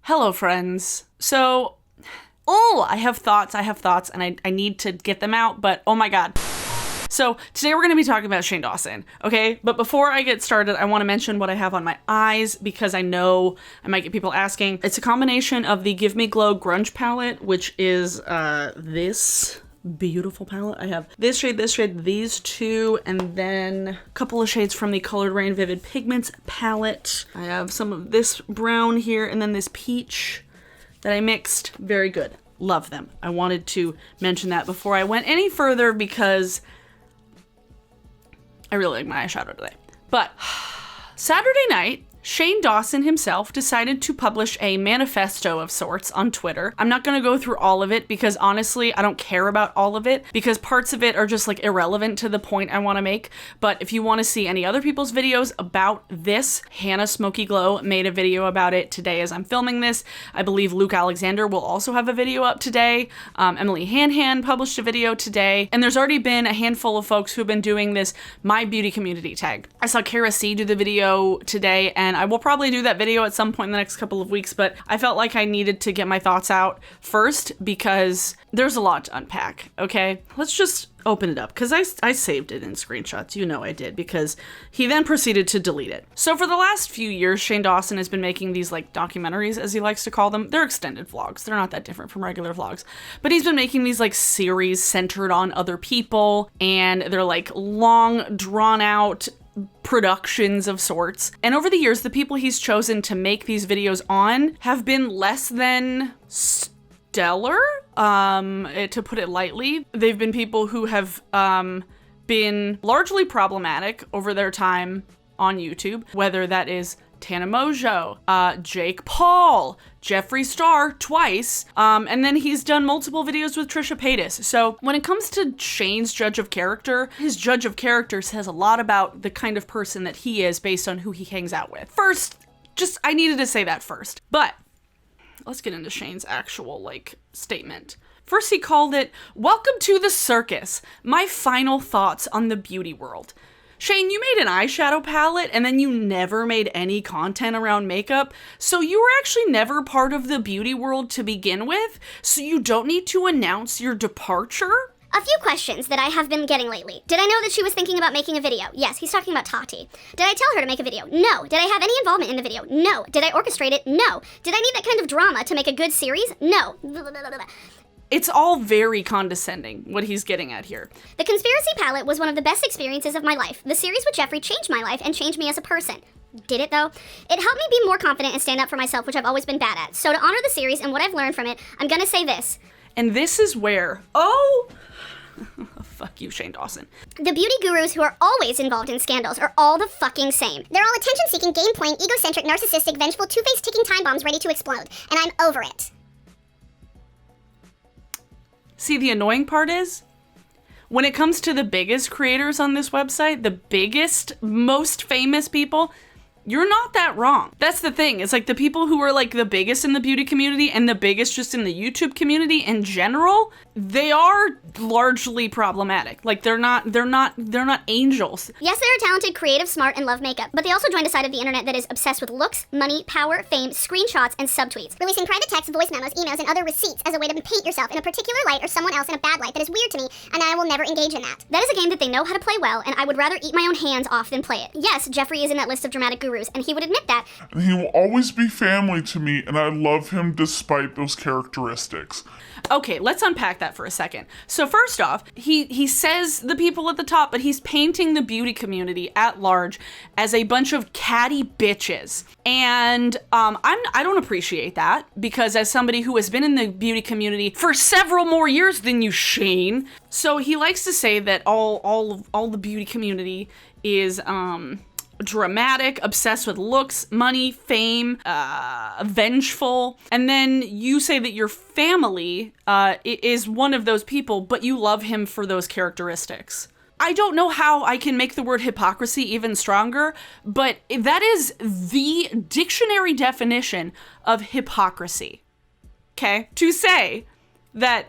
Hello, friends. So, I have thoughts, and I need to get them out, but oh my god. So, today we're going to be talking about Shane Dawson, okay? But before I get started, I want to mention what I have on my eyes, because I know I might get people asking. It's a combination of the Give Me Glow Grunge palette, which is this beautiful palette. I have this shade, these two, and then a couple of shades from the Colored Rain Vivid Pigments palette. I have some of this brown here, and then this peach that I mixed. Very good. Love them. I wanted to mention that before I went any further because I really like my eyeshadow today. But Saturday night, Shane Dawson himself decided to publish a manifesto of sorts on Twitter. I'm not going to go through all of it because honestly, I don't care about all of it because parts of it are just like irrelevant to the point I want to make. But if you want to see any other people's videos about this, Hannah Smoky Glow made a video about it today as I'm filming this. I believe Luke Alexander will also have a video up today. Emily Hanhan published a video today. And there's already been a handful of folks who've been doing this My Beauty Community tag. I saw Kara C do the video today, and I will probably do that video at some point in the next couple of weeks, but I felt like I needed to get my thoughts out first because there's a lot to unpack, okay? Let's just open it up because I saved it in screenshots. You know I did because he then proceeded to delete it. So for the last few years, Shane Dawson has been making these like documentaries, as he likes to call them. They're extended vlogs. They're not that different from regular vlogs, but he's been making these like series centered on other people, and they're like long, drawn out productions of sorts. And over the years, the people he's chosen to make these videos on have been less than stellar, to put it lightly. They've been people who have been largely problematic over their time on YouTube, whether that is Tana Mojo, Jake Paul, Jeffree Star twice, and then he's done multiple videos with Trisha Paytas. So when it comes to Shane's judge of character, his judge of character says a lot about the kind of person that he is based on who he hangs out with. First, I needed to say that first, but let's get into Shane's actual, statement. First, he called it, "Welcome to the circus, my final thoughts on the beauty world." Shane, you made an eyeshadow palette and then you never made any content around makeup, so you were actually never part of the beauty world to begin with, so you don't need to announce your departure? A few questions that I have been getting lately. Did I know that she was thinking about making a video? Yes, he's talking about Tati. Did I tell her to make a video? No. Did I have any involvement in the video? No. Did I orchestrate it? No. Did I need that kind of drama to make a good series? No. It's all very condescending, what he's getting at here. The conspiracy palette was one of the best experiences of my life. The series with Jeffree changed my life and changed me as a person. Did it, though? It helped me be more confident and stand up for myself, which I've always been bad at. So to honor the series and what I've learned from it, I'm gonna say this. And this is where, fuck you, Shane Dawson. The beauty gurus who are always involved in scandals are all the fucking same. They're all attention-seeking, game-playing, egocentric, narcissistic, vengeful, two-faced ticking time bombs ready to explode. And I'm over it. See, the annoying part is, when it comes to the biggest creators on this website, the biggest, most famous people, you're not that wrong. That's the thing. It's like the people who are like the biggest in the beauty community and the biggest just in the YouTube community in general, they are largely problematic. Like they're not angels. Yes, they are talented, creative, smart, and love makeup, but they also joined a side of the internet that is obsessed with looks, money, power, fame, screenshots, and subtweets. Releasing private texts, voice memos, emails, and other receipts as a way to paint yourself in a particular light or someone else in a bad light that is weird to me, and I will never engage in that. That is a game that they know how to play well, and I would rather eat my own hands off than play it. Yes, Jeffree is in that list of dramatic gurus, and he would admit that. And he will always be family to me, and I love him despite those characteristics. Okay, let's unpack that for a second. So first off, he says the people at the top, but he's painting the beauty community at large as a bunch of catty bitches. And I don't appreciate that, because as somebody who has been in the beauty community for several more years than you, Shane, so he likes to say that all the beauty community is dramatic, obsessed with looks, money, fame, vengeful, and then you say that your family is one of those people, but you love him for those characteristics. I don't know how I can make the word hypocrisy even stronger, but that is the dictionary definition of hypocrisy. Okay? To say that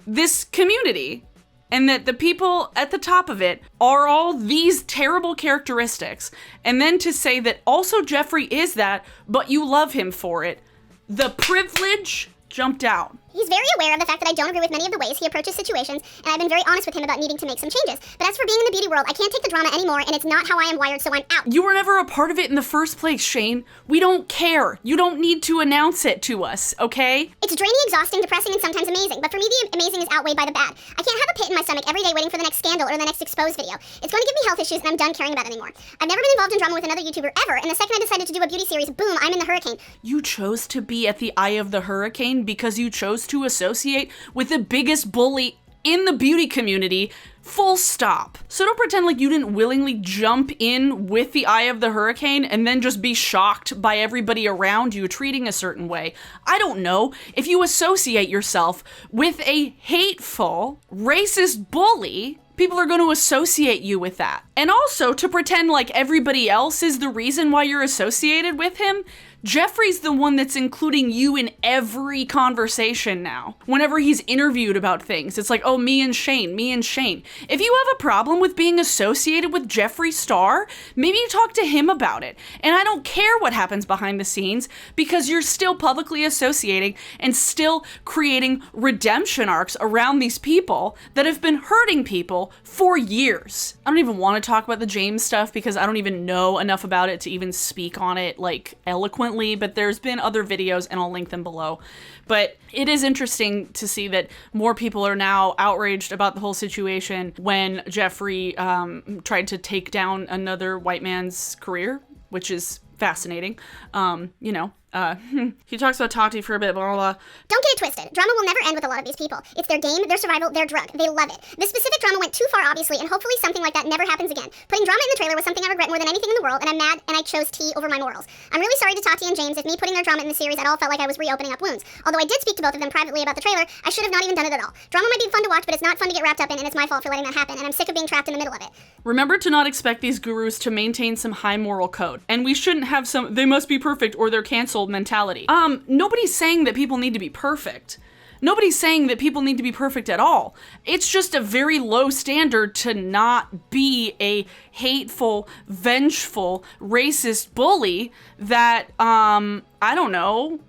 this community and that the people at the top of it are all these terrible characteristics, and then to say that also Jeffree is that, but you love him for it, The privilege jumped out. He's very aware of the fact that I don't agree with many of the ways he approaches situations, and I've been very honest with him about needing to make some changes. But as for being in the beauty world, I can't take the drama anymore, and it's not how I am wired, so I'm out. You were never a part of it in the first place, Shane. We don't care. You don't need to announce it to us, okay? It's draining, exhausting, depressing, and sometimes amazing, but for me the amazing is outweighed by the bad. I can't have a pit in my stomach every day waiting for the next scandal or the next exposed video. It's going to give me health issues, and I'm done caring about it anymore. I've never been involved in drama with another YouTuber ever, and the second I decided to do a beauty series, boom, I'm in the hurricane. You chose to be at the eye of the hurricane because you chose to associate with the biggest bully in the beauty community, full stop. So don't pretend like you didn't willingly jump in with the eye of the hurricane and then just be shocked by everybody around you treating a certain way. I don't know. If you associate yourself with a hateful, racist bully, people are going to associate you with that. And also to pretend like everybody else is the reason why you're associated with him. Jeffrey's the one that's including you in every conversation now. Whenever he's interviewed about things, it's like, oh, me and Shane, me and Shane. If you have a problem with being associated with Jeffree Star, maybe you talk to him about it. And I don't care what happens behind the scenes because you're still publicly associating and still creating redemption arcs around these people that have been hurting people for years. I don't even want to talk about the James stuff because I don't even know enough about it to even speak on it like eloquently. But there's been other videos and I'll link them below. But it is interesting to see that more people are now outraged about the whole situation when Jeffrey tried to take down another white man's career, which is fascinating. He talks about Tati for a bit, blah, blah, blah. Don't get it twisted. Drama will never end with a lot of these people. It's their game, their survival, their drug. They love it. This specific drama went too far, obviously, and hopefully something like that never happens again. Putting drama in the trailer was something I regret more than anything in the world, and I'm mad, and I chose tea over my morals. I'm really sorry to Tati and James if me putting their drama in the series at all felt like I was reopening up wounds. Although I did speak to both of them privately about the trailer, I should have not even done it at all. Drama might be fun to watch, but it's not fun to get wrapped up in, and it's my fault for letting that happen, and I'm sick of being trapped in the middle of it. Remember to not expect these gurus to maintain some high moral code. And we shouldn't have some, they must be perfect or they're canceled mentality. Nobody's saying that people need to be perfect. Nobody's saying that people need to be perfect at all. It's just a very low standard to not be a hateful, vengeful, racist bully that, I don't know,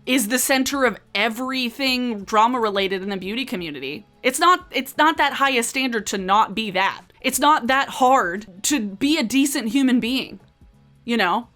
is the center of everything drama related in the beauty community. It's not that high a standard to not be that. It's not that hard to be a decent human being, you know?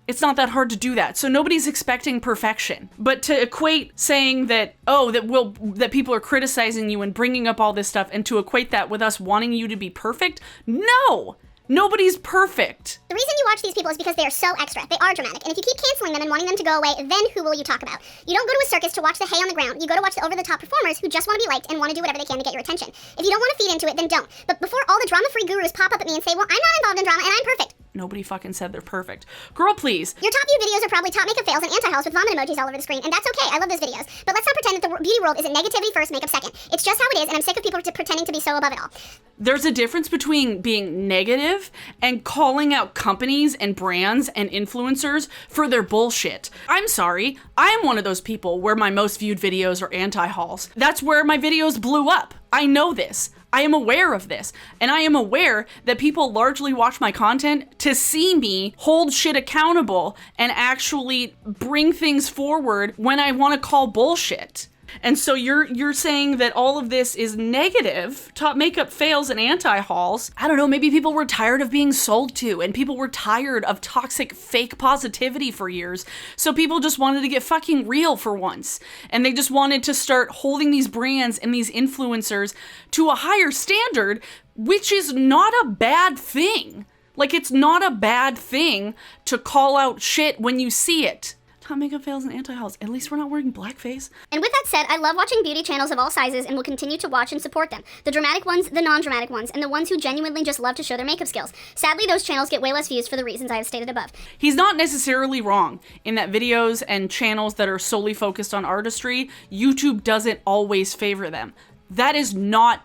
It's not that hard to do that. So nobody's expecting perfection. But to equate saying that, that people are criticizing you and bringing up all this stuff and to equate that with us wanting you to be perfect, no! Nobody's perfect. The reason you watch these people is because they are so extra. They are dramatic. And if you keep canceling them and wanting them to go away, then who will you talk about? You don't go to a circus to watch the hay on the ground. You go to watch the over-the-top performers who just want to be liked and want to do whatever they can to get your attention. If you don't want to feed into it, then don't. But before all the drama-free gurus pop up at me and say, well, I'm not involved in drama and I'm perfect. Nobody fucking said they're perfect. Girl, please. Your top view videos are probably top makeup fails and anti-hauls with vomit emojis all over the screen, and that's okay. I love those videos. But let's not pretend that the beauty world is a negativity first, makeup second. It's just how it is, and I'm sick of people pretending to be so above it all. There's a difference between being negative and calling out companies and brands and influencers for their bullshit. I'm sorry. I'm one of those people where my most viewed videos are anti-hauls. That's where my videos blew up. I know this. I am aware of this, and I am aware that people largely watch my content to see me hold shit accountable and actually bring things forward when I want to call bullshit. And so you're saying that all of this is negative, top makeup fails and anti-hauls. I don't know, maybe people were tired of being sold to and people were tired of toxic fake positivity for years. So people just wanted to get fucking real for once. And they just wanted to start holding these brands and these influencers to a higher standard, which is not a bad thing. Like, it's not a bad thing to call out shit when you see it. Top makeup fails and anti-hauls. At least we're not wearing blackface. And with that said, I love watching beauty channels of all sizes and will continue to watch and support them. The dramatic ones, the non-dramatic ones, and the ones who genuinely just love to show their makeup skills. Sadly, those channels get way less views for the reasons I have stated above. He's not necessarily wrong in that videos and channels that are solely focused on artistry, YouTube doesn't always favor them. That is not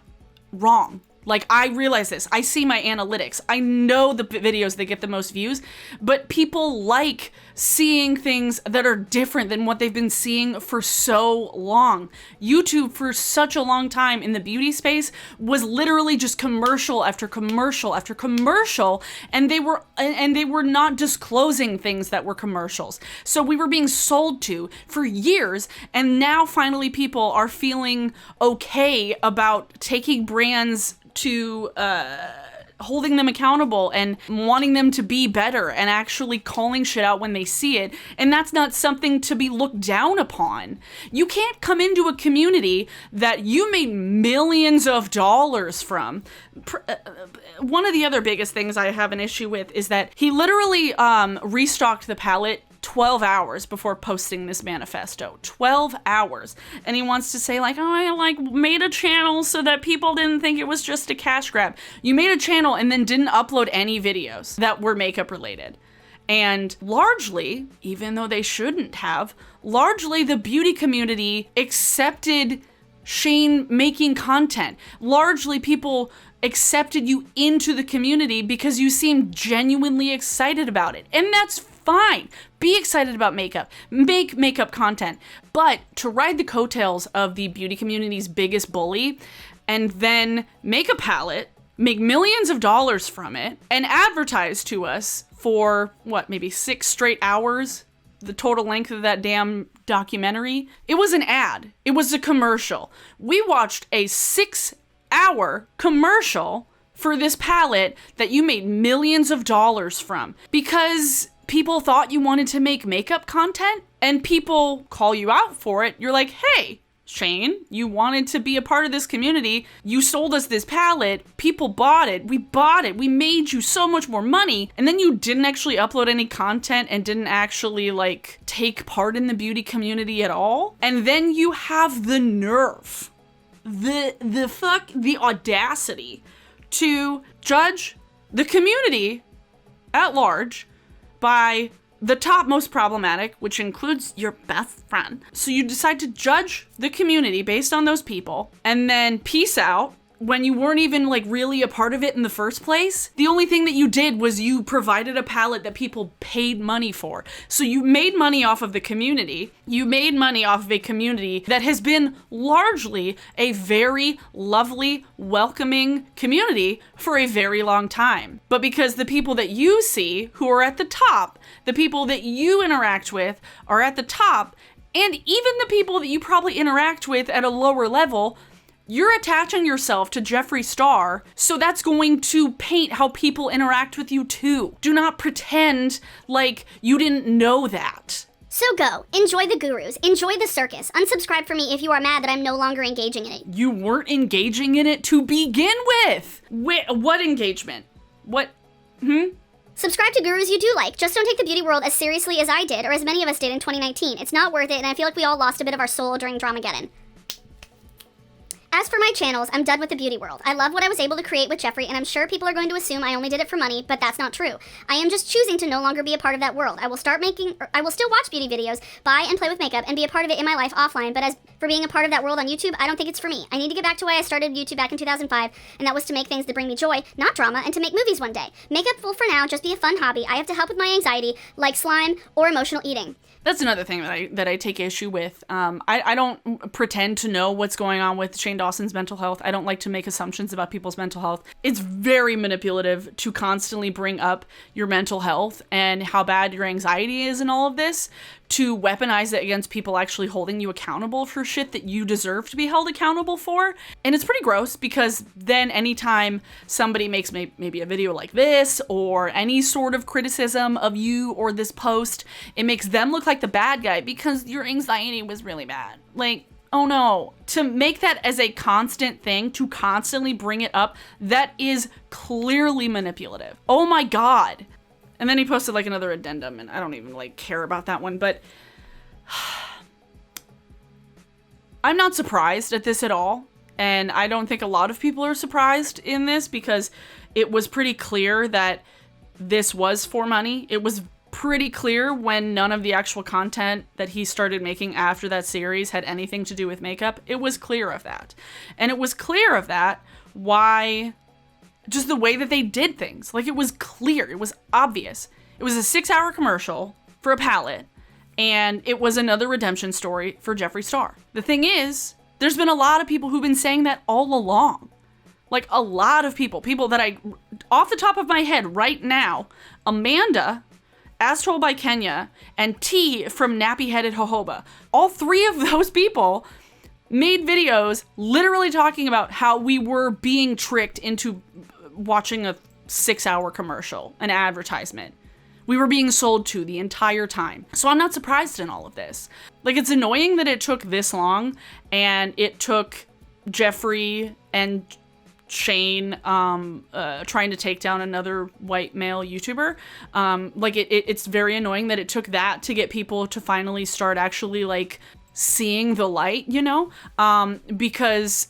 wrong. Like, I realize this. I see my analytics. I know the videos that get the most views, but people like seeing things that are different than what they've been seeing for so long. YouTube, for such a long time in the beauty space, was literally just commercial after commercial after commercial, and they were not disclosing things that were commercials. So we were being sold to for years, and now finally people are feeling okay about taking brands to holding them accountable and wanting them to be better and actually calling shit out when they see it. And that's not something to be looked down upon. You can't come into a community that you made millions of dollars from. One of the other biggest things I have an issue with is that he literally restocked the palette 12 hours before posting this manifesto. 12 hours. And he wants to say, like, oh, I made a channel so that people didn't think it was just a cash grab. You made a channel and then didn't upload any videos that were makeup related. And largely, even though they shouldn't have, largely the beauty community accepted Shane making content. Largely people accepted you into the community because you seemed genuinely excited about it. And that's fine. Be excited about makeup. Make makeup content. But to ride the coattails of the beauty community's biggest bully and then make a palette, make millions of dollars from it, and advertise to us for, maybe 6 straight hours? The total length of that damn documentary. It was an ad. It was a commercial. We watched a 6-hour commercial for this palette that you made millions of dollars from because people thought you wanted to make makeup content and people call you out for it. You're like, hey, Shane, you wanted to be a part of this community. You sold us this palette. People bought it. We bought it. We made you so much more money. And then you didn't actually upload any content and didn't actually take part in the beauty community at all. And then you have the nerve, the audacity to judge the community at large by the top most problematic, which includes your best friend. So you decide to judge the community based on those people and then peace out when you weren't even really a part of it in the first place. The only thing that you did was you provided a palette that people paid money for. So you made money off of the community. You made money off of a community that has been largely a very lovely, welcoming community for a very long time. But because the people that you see who are at the top, the people that you interact with are at the top, and even the people that you probably interact with at a lower level, you're attaching yourself to Jeffree Star, so that's going to paint how people interact with you too. Do not pretend like you didn't know that. So go. Enjoy the gurus. Enjoy the circus. Unsubscribe for me if you are mad that I'm no longer engaging in it. You weren't engaging in it to begin with. What engagement? What? Subscribe to gurus you do like. Just don't take the beauty world as seriously as I did, or as many of us did in 2019. It's not worth it, and I feel like we all lost a bit of our soul during Dramageddon. As for my channels, I'm done with the beauty world. I love what I was able to create with Jeffree, and I'm sure people are going to assume I only did it for money, but that's not true. I am just choosing to no longer be a part of that world. I will still watch beauty videos, buy and play with makeup, and be a part of it in my life offline, but as for being a part of that world on YouTube, I don't think it's for me. I need to get back to why I started YouTube back in 2005, and that was to make things that bring me joy, not drama, and to make movies one day. Makeup will for now just be a fun hobby. I have to help with my anxiety, like slime or emotional eating. That's another thing that I take issue with. I don't pretend to know what's going on with Shane Dawson's mental health. I don't like to make assumptions about people's mental health. It's very manipulative to constantly bring up your mental health and how bad your anxiety is and all of this, to weaponize it against people actually holding you accountable for shit that you deserve to be held accountable for. And it's pretty gross because then anytime somebody makes maybe a video like this or any sort of criticism of you or this post, it makes them look like the bad guy because your anxiety was really bad. Oh no. To make that as a constant thing, to constantly bring it up, that is clearly manipulative. Oh my God. And then he posted another addendum, and I don't even care about that one, but I'm not surprised at this at all. And I don't think a lot of people are surprised in this because it was pretty clear that this was for money. It was pretty clear when none of the actual content that he started making after that series had anything to do with makeup. It was clear of that. And it was clear of that why, just the way that they did things. Like, it was clear, it was obvious. It was a 6-hour commercial for a pallet, and it was another redemption story for Jeffree Star. The thing is, there's been a lot of people who've been saying that all along. Like, a lot of people that I, off the top of my head right now, Amanda, As Told by Kenya, and T from Nappy Headed Jojoba. All three of those people made videos literally talking about how we were being tricked into watching a 6-hour commercial, an advertisement. We were being sold to the entire time. So I'm not surprised in all of this. Like, it's annoying that it took this long, and it took Jeffree and Shane trying to take down another white male YouTuber. Like, it's very annoying that it took that to get people to finally start actually, like, seeing the light, you know? Because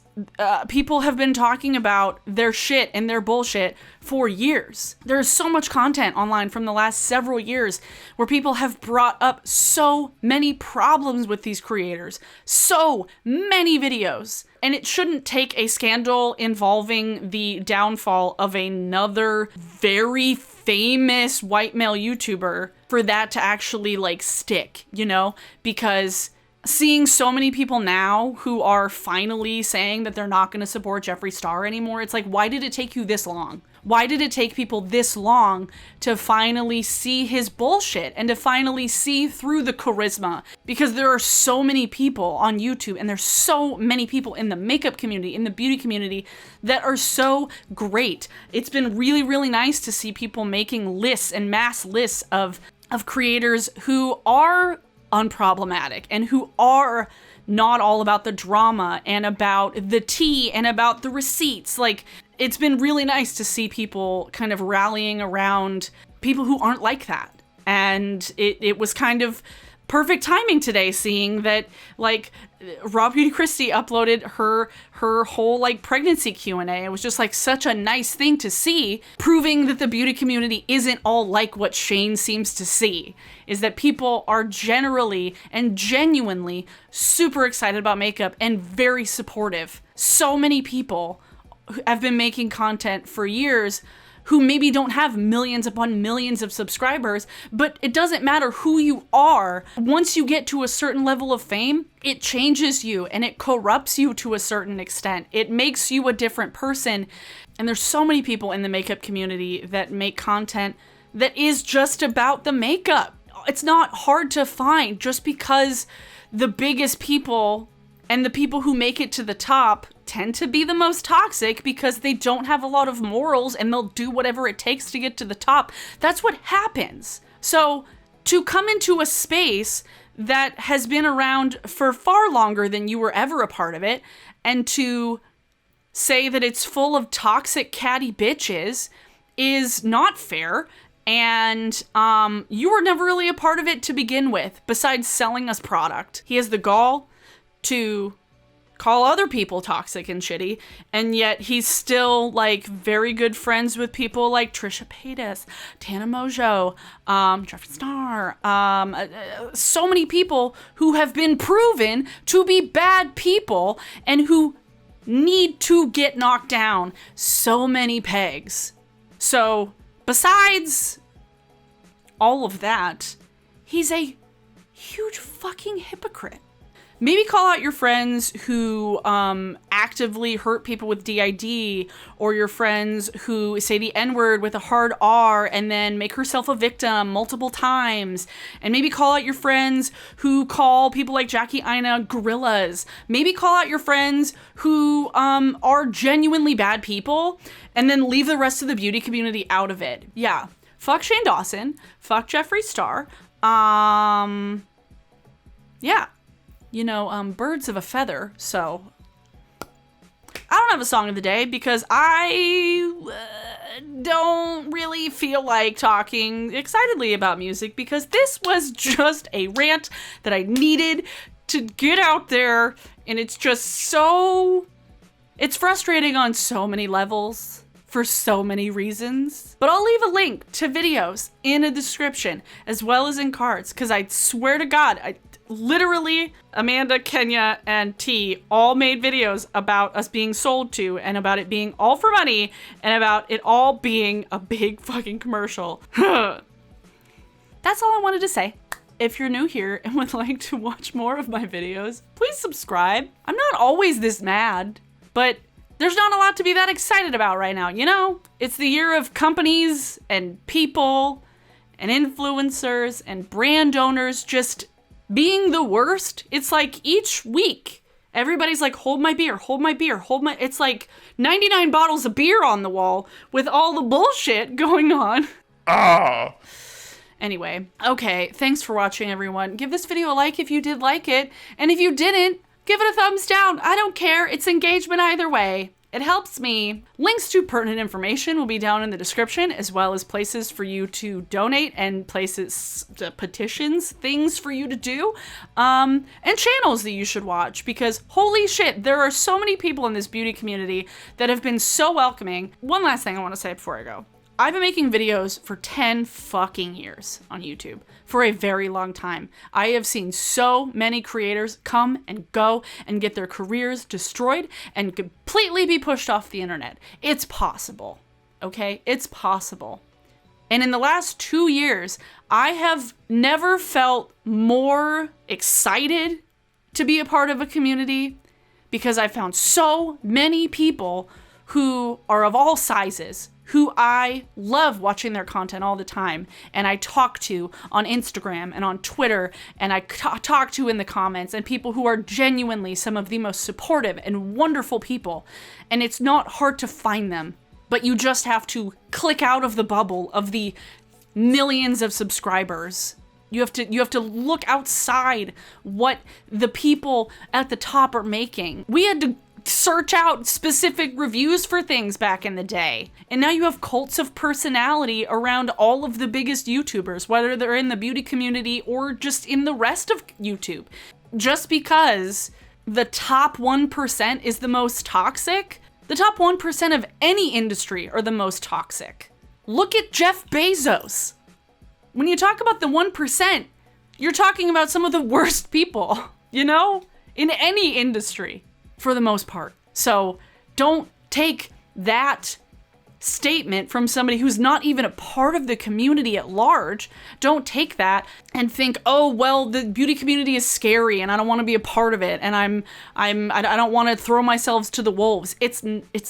people have been talking about their shit and their bullshit for years. There's so much content online from the last several years where people have brought up so many problems with these creators. So many videos. And it shouldn't take a scandal involving the downfall of another very famous white male YouTuber for that to actually, like, stick, you know? Because seeing so many people now who are finally saying that they're not going to support Jeffree Star anymore, it's like, why did it take you this long? Why did it take people this long to finally see his bullshit and to finally see through the charisma? Because there are so many people on YouTube, and there's so many people in the makeup community, in the beauty community, that are so great. It's been really, really nice to see people making lists and mass lists of creators who are unproblematic and who are not all about the drama and about the tea and about the receipts. Like, it's been really nice to see people kind of rallying around people who aren't like that. And it was kind of perfect timing today, seeing that, like, Raw Beauty Christie uploaded her whole, like, pregnancy Q&A. It was just, like, such a nice thing to see, proving that the beauty community isn't all like what Shane seems to see, is that people are generally and genuinely super excited about makeup and very supportive. So many people have been making content for years who maybe don't have millions upon millions of subscribers, but it doesn't matter who you are. Once you get to a certain level of fame, it changes you and it corrupts you to a certain extent. It makes you a different person. And there's so many people in the makeup community that make content that is just about the makeup. It's not hard to find, just because the biggest people and the people who make it to the top tend to be the most toxic because they don't have a lot of morals and they'll do whatever it takes to get to the top. That's what happens. So to come into a space that has been around for far longer than you were ever a part of it, and to say that it's full of toxic catty bitches, is not fair. And you were never really a part of it to begin with, besides selling us product. He has the gall to call other people toxic and shitty, and yet he's still, like, very good friends with people like Trisha Paytas, Tana Mojo, Jeffree Star, so many people who have been proven to be bad people and who need to get knocked down so many pegs. So besides all of that, he's a huge fucking hypocrite. Maybe call out your friends who actively hurt people with DID, or your friends who say the N-word with a hard R and then make herself a victim multiple times. And maybe call out your friends who call people like Jackie Aina gorillas. Maybe call out your friends who are genuinely bad people, and then leave the rest of the beauty community out of it. Yeah. Fuck Shane Dawson. Fuck Jeffree Star. Yeah. You know, birds of a feather, so I don't have a song of the day because I don't really feel like talking excitedly about music, because this was just a rant that I needed to get out there, and it's just so, it's frustrating on so many levels for so many reasons. But I'll leave a link to videos in a description as well as in cards, because I swear to God, literally, Amanda, Kenya, and T all made videos about us being sold to and about it being all for money and about it all being a big fucking commercial. That's all I wanted to say. If you're new here and would like to watch more of my videos, please subscribe. I'm not always this mad, but there's not a lot to be that excited about right now, you know? It's the year of companies and people and influencers and brand owners just being the worst. It's like each week, everybody's like, hold my beer, hold my beer, hold my... It's like 99 bottles of beer on the wall with all the bullshit going on. Anyway, okay, thanks for watching, everyone. Give this video a like if you did like it, and if you didn't, give it a thumbs down. I don't care. It's engagement either way. It helps me. Links to pertinent information will be down in the description, as well as places for you to donate and places, petitions, things for you to do, and channels that you should watch, because holy shit, there are so many people in this beauty community that have been so welcoming. One last thing I want to say before I go. I've been making videos for 10 fucking years on YouTube, for a very long time. I have seen so many creators come and go and get their careers destroyed and completely be pushed off the internet. It's possible, okay? It's possible. And in the last 2 years, I have never felt more excited to be a part of a community, because I found so many people who are of all sizes, who I love watching their content all the time, and I talk to on Instagram and on Twitter, and I talk to in the comments, and people who are genuinely some of the most supportive and wonderful people. And it's not hard to find them, but you just have to click out of the bubble of the millions of subscribers. You have to look outside what the people at the top are making. We had to search out specific reviews for things back in the day. And now you have cults of personality around all of the biggest YouTubers, whether they're in the beauty community or just in the rest of YouTube. Just because the top 1% is the most toxic, the top 1% of any industry are the most toxic. Look at Jeff Bezos. When you talk about the 1%, you're talking about some of the worst people, you know, in any industry, for the most part. So don't take that statement from somebody who's not even a part of the community at large. Don't take that and think, oh, well, the beauty community is scary and I don't want to be a part of it, and I don't want to throw myself to the wolves. It's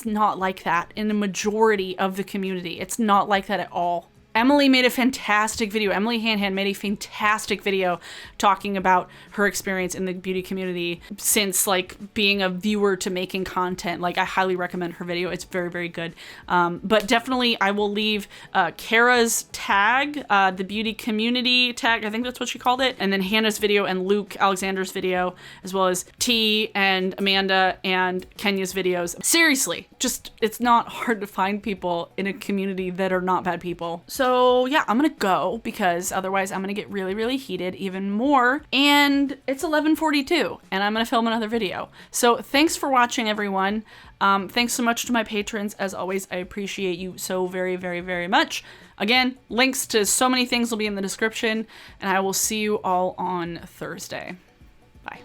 not like that in the majority of the community. It's not like that at all. Emily made a fantastic video. Emily Hanhan made a fantastic video talking about her experience in the beauty community since like being a viewer to making content. Like, I highly recommend her video. It's very, very good. But definitely I will leave Kara's tag, the beauty community tag. I think that's what she called it. And then Hannah's video and Luke Alexander's video, as well as T and Amanda and Kenya's videos. Seriously, just, it's not hard to find people in a community that are not bad people. So yeah, I'm gonna go because otherwise I'm gonna get really, really heated even more. And it's 11:42 and I'm gonna film another video. So thanks for watching, everyone. Thanks so much to my patrons. As always, I appreciate you so very, very, very much. Again, links to so many things will be in the description, and I will see you all on Thursday. Bye.